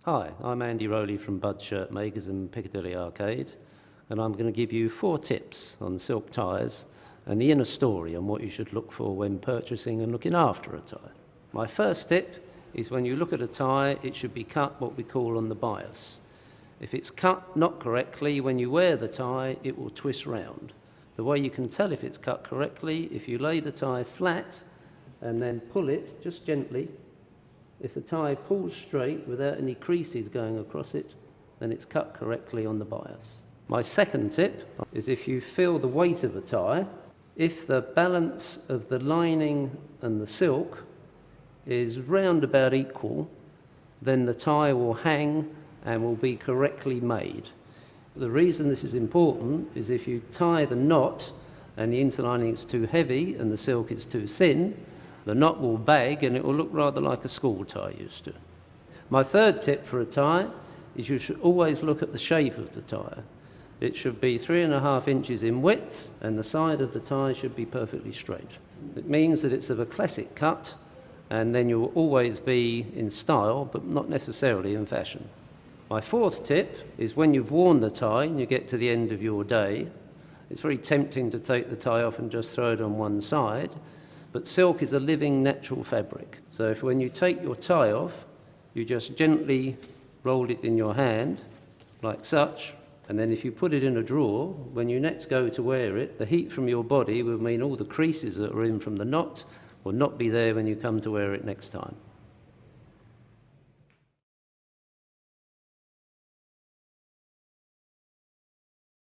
Hi, I'm Andy Rowley from Bud's Shirt Makers in Piccadilly Arcade, and I'm going to give you 4 tips on silk ties and the inner story on what you should look for when purchasing and looking after a tie. My first tip is when you look at a tie, it should be cut what we call on the bias. If it's cut not correctly, when you wear the tie, it will twist round. The way you can tell if it's cut correctly, if you lay the tie flat and then pull it just gently. If the tie pulls straight without any creases going across it, then it's cut correctly on the bias. My second tip is if you feel the weight of a tie, if the balance of the lining and the silk is round about equal, then the tie will hang and will be correctly made. The reason this is important is if you tie the knot and the interlining is too heavy and the silk is too thin, the knot will bag and it will look rather like a school tie used to. My third tip for a tie is you should always look at the shape of the tie. It should be 3.5 inches in width and the side of the tie should be perfectly straight. It means that it's of a classic cut and then you'll always be in style but not necessarily in fashion. My fourth tip is when you've worn the tie and you get to the end of your day, it's very tempting to take the tie off and just throw it on one side. But silk is a living, natural fabric. So if when you take your tie off, you just gently roll it in your hand, like such, and then if you put it in a drawer, when you next go to wear it, the heat from your body will mean all the creases that are in from the knot will not be there when you come to wear it next time.